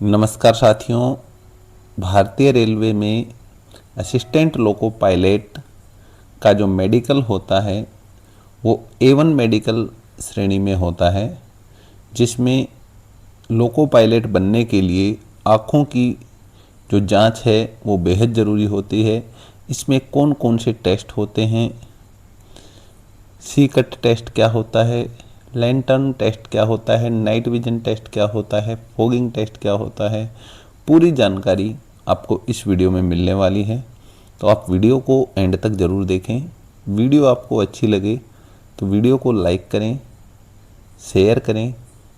नमस्कार साथियों। भारतीय रेलवे में असिस्टेंट लोको पायलट का जो मेडिकल होता है वो A1 मेडिकल श्रेणी में होता है, जिसमें लोको पायलट बनने के लिए आँखों की जो जांच है वो बेहद ज़रूरी होती है। इसमें कौन कौन से टेस्ट होते हैं, सी कट टेस्ट क्या होता है, लैंटर्न टेस्ट क्या होता है, नाइट विजन टेस्ट क्या होता है, फॉगिंग टेस्ट क्या होता है, पूरी जानकारी आपको इस वीडियो में मिलने वाली है। तो आप वीडियो को एंड तक ज़रूर देखें। वीडियो आपको अच्छी लगे तो वीडियो को लाइक करें, शेयर करें,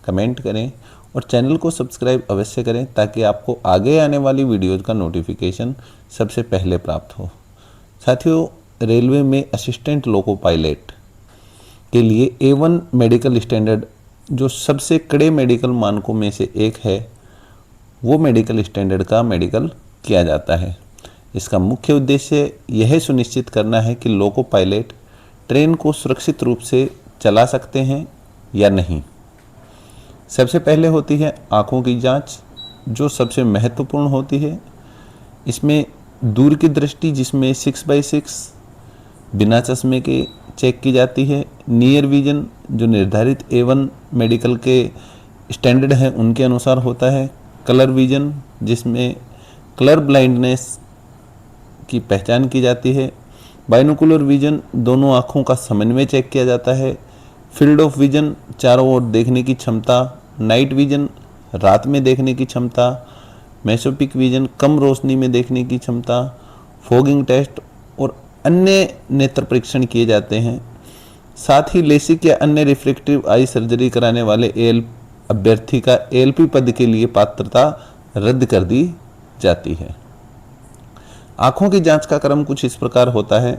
कमेंट करें और चैनल को सब्सक्राइब अवश्य करें ताकि आपको आगे आने वाली वीडियोज़ का नोटिफिकेशन सबसे पहले प्राप्त हो। साथियों, रेलवे में असिस्टेंट लोको पायलट के लिए A1 मेडिकल स्टैंडर्ड जो सबसे कड़े मेडिकल मानकों में से एक है, वो मेडिकल स्टैंडर्ड का मेडिकल किया जाता है। इसका मुख्य उद्देश्य यह सुनिश्चित करना है कि लोको पायलट ट्रेन को सुरक्षित रूप से चला सकते हैं या नहीं। सबसे पहले होती है आँखों की जांच, जो सबसे महत्वपूर्ण होती है। इसमें दूर की दृष्टि, जिसमें 6x6 बिना चश्मे के चेक की जाती है। नियर विजन जो निर्धारित A1 मेडिकल के स्टैंडर्ड हैं उनके अनुसार होता है। कलर विजन, जिसमें कलर ब्लाइंडनेस की पहचान की जाती है। बाइनोकुलर विजन, दोनों आँखों का समन्वय चेक किया जाता है। फील्ड ऑफ विजन, चारों ओर देखने की क्षमता। नाइट विजन, रात में देखने की क्षमता। मेसोपिक विजन, कम रोशनी में देखने की क्षमता। फॉगिंग टेस्ट और अन्य नेत्र परीक्षण किए जाते हैं। साथ ही लेसिक या अन्य रिफ्रैक्टिव आई सर्जरी कराने वाले अभ्यर्थी का ALP पद के लिए पात्रता रद्द कर दी जाती है। आँखों की जांच का क्रम कुछ इस प्रकार होता है।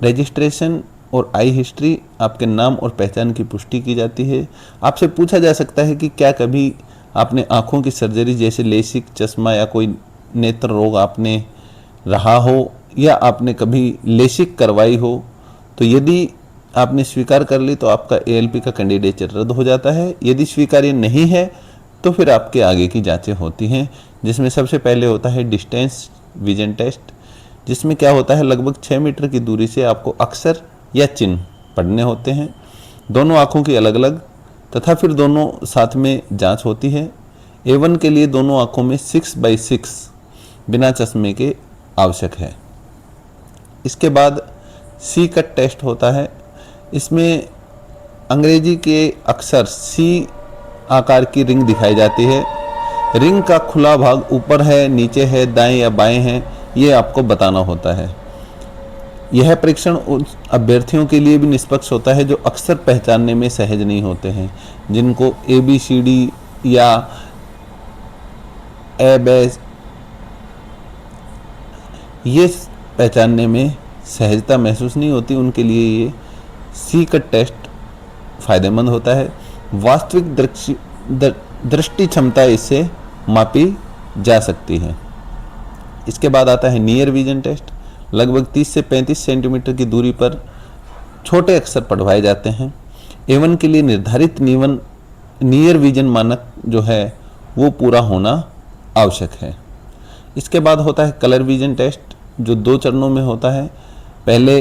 रजिस्ट्रेशन और आई हिस्ट्री, आपके नाम और पहचान की पुष्टि की जाती है। आपसे पूछा जा सकता है कि क्या कभी आपने आँखों की सर्जरी जैसे लेसिक, चश्मा या कोई नेत्र रोग आपने रहा हो या आपने कभी लेसिक करवाई हो। तो यदि आपने स्वीकार कर ली तो आपका ALP का कैंडिडेचर रद्द हो जाता है। यदि स्वीकार्य नहीं है तो फिर आपके आगे की जांचें होती हैं, जिसमें सबसे पहले होता है डिस्टेंस विजन टेस्ट, जिसमें क्या होता है लगभग 6 मीटर की दूरी से आपको अक्षर या चिन्ह पढ़ने होते हैं, दोनों आँखों की अलग अलग, तथा फिर दोनों साथ में जांच होती है। A1 के लिए दोनों आँखों में 6x6 बिना चश्मे के आवश्यक है। इसके बाद सी कट टेस्ट होता है। इसमें अंग्रेजी के अक्षर C आकार की रिंग दिखाई जाती है। रिंग का खुला भाग ऊपर है, नीचे है, दाएं या बाएं है, ये आपको बताना होता है। यह परीक्षण उन अभ्यर्थियों के लिए भी निष्पक्ष होता है जो अक्सर पहचानने में सहज नहीं होते हैं, जिनको ABCD या ABS ये पहचानने में सहजता महसूस नहीं होती, उनके लिए ये सी कट टेस्ट फायदेमंद होता है। वास्तविक दृष्टि क्षमता इससे मापी जा सकती है। इसके बाद आता है नियर विजन टेस्ट। लगभग 30 से 35 सेंटीमीटर की दूरी पर छोटे अक्षर पढ़वाए जाते हैं। A1 के लिए निर्धारित नियर विजन मानक जो है वो पूरा होना आवश्यक है। इसके बाद होता है कलर विजन टेस्ट, जो 2 चरणों में होता है। पहले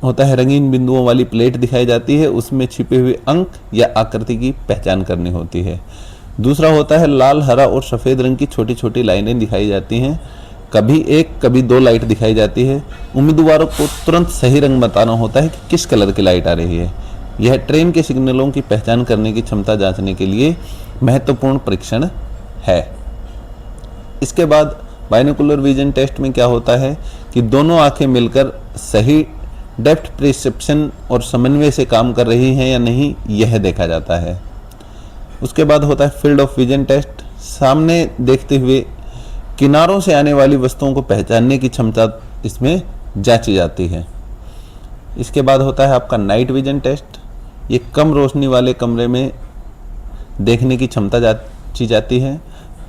होता है रंगीन बिंदुओं वाली प्लेट दिखाई जाती है, उसमें छिपे हुए अंक या आकृति की पहचान करनी होती है। दूसरा होता है लाल, हरा और सफ़ेद रंग की छोटी छोटी लाइनें दिखाई जाती हैं, कभी एक कभी 2 लाइट दिखाई जाती है। उम्मीदवारों को तुरंत सही रंग बताना होता है कि किस कलर की लाइट आ रही है। यह ट्रेन के सिग्नलों की पहचान करने की क्षमता जांचने के लिए महत्वपूर्ण परीक्षण है। इसके बाद बाइनोकुलर विजन टेस्ट में क्या होता है कि दोनों आंखें मिलकर सही डेप्थ परसेप्शन और समन्वय से काम कर रही हैं या नहीं, यह देखा जाता है। उसके बाद होता है फील्ड ऑफ विजन टेस्ट। सामने देखते हुए किनारों से आने वाली वस्तुओं को पहचानने की क्षमता इसमें जांची जाती है। इसके बाद होता है आपका नाइट विजन टेस्ट। ये कम रोशनी वाले कमरे में देखने की क्षमता जांची जाती है।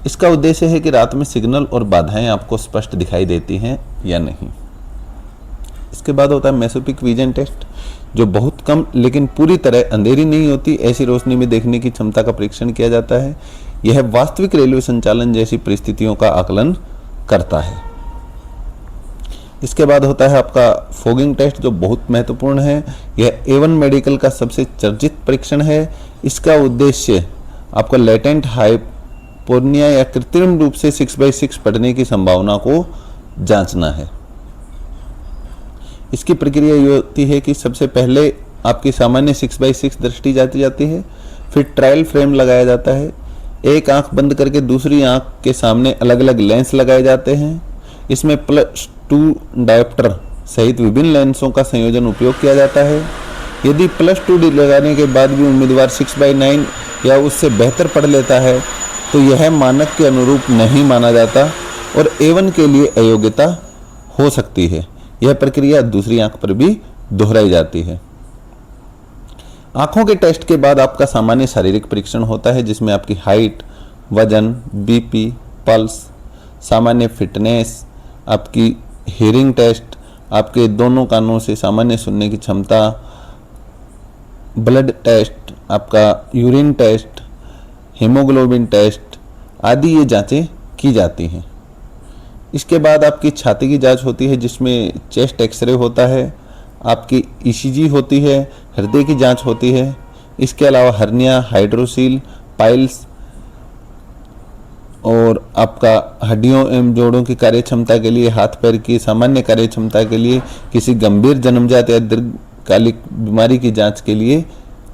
इसका उद्देश्य है कि रात में सिग्नल और बाधाएं आपको स्पष्ट दिखाई देती हैं या नहीं। इसके बाद होता है मेसोपिक विजन टेस्ट, जो बहुत कम लेकिन पूरी तरह अंधेरी नहीं होती ऐसी रोशनी में देखने की क्षमता का परीक्षण किया जाता है। यह वास्तविक रेलवे संचालन जैसी परिस्थितियों का आकलन करता है। इसके बाद होता है आपका फॉगिंग टेस्ट, जो बहुत महत्वपूर्ण है। यह A1 मेडिकल का सबसे चर्चित परीक्षण है। इसका उद्देश्य आपका लेटेंट हाइपोनिया या कृत्रिम रूप से 6/6 पढ़ने की संभावना को जांचना है। इसकी प्रक्रिया ये होती है कि सबसे पहले आपकी सामान्य 6/6 दृष्टि जाती है, फिर ट्रायल फ्रेम लगाया जाता है। एक आंख बंद करके दूसरी आंख के सामने अलग अलग लेंस लगाए जाते हैं। इसमें +2 डायोप्टर सहित विभिन्न लेंसों का संयोजन उपयोग किया जाता है। यदि +2 लगाने के बाद भी उम्मीदवार 6/9 या उससे बेहतर पढ़ लेता है तो यह मानक के अनुरूप नहीं माना जाता और A1 के लिए अयोग्यता हो सकती है। यह प्रक्रिया दूसरी आंख पर भी दोहराई जाती है। आंखों के टेस्ट के बाद आपका सामान्य शारीरिक परीक्षण होता है, जिसमें आपकी हाइट, वजन, BP, पल्स, सामान्य फिटनेस, आपकी हियरिंग टेस्ट, आपके दोनों कानों से सामान्य सुनने की क्षमता, ब्लड टेस्ट, आपका यूरिन टेस्ट, हीमोग्लोबिन टेस्ट आदि ये जांचें की जाती हैं। इसके बाद आपकी छाती की जांच होती है, जिसमें चेस्ट एक्सरे होता है, आपकी ECG होती है, हृदय की जांच होती है। इसके अलावा हर्निया, हाइड्रोसील, पाइल्स और आपका हड्डियों एवं जोड़ों की कार्यक्षमता के लिए, हाथ पैर की सामान्य कार्यक्षमता के लिए, किसी गंभीर जन्मजात या दीर्घकालिक बीमारी की जांच के लिए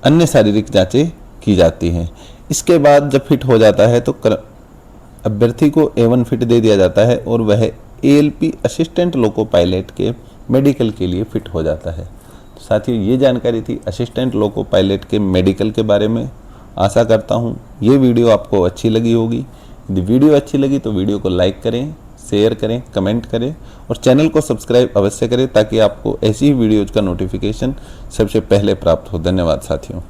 अन्य शारीरिक जांचें की जाती हैं। इसके बाद जब फिट हो जाता है तो अभ्यर्थी को A1 फिट दे दिया जाता है और वह ALP असिस्टेंट लोको पायलट के मेडिकल के लिए फिट हो जाता है। तो साथियों, ये जानकारी थी असिस्टेंट लोको पायलट के मेडिकल के बारे में। आशा करता हूँ ये वीडियो आपको अच्छी लगी होगी। यदि वीडियो अच्छी लगी तो वीडियो को लाइक करें, शेयर करें, कमेंट करें और चैनल को सब्सक्राइब अवश्य करें, ताकि आपको ऐसी ही वीडियोज़ का नोटिफिकेशन सबसे पहले प्राप्त हो। धन्यवाद साथियों।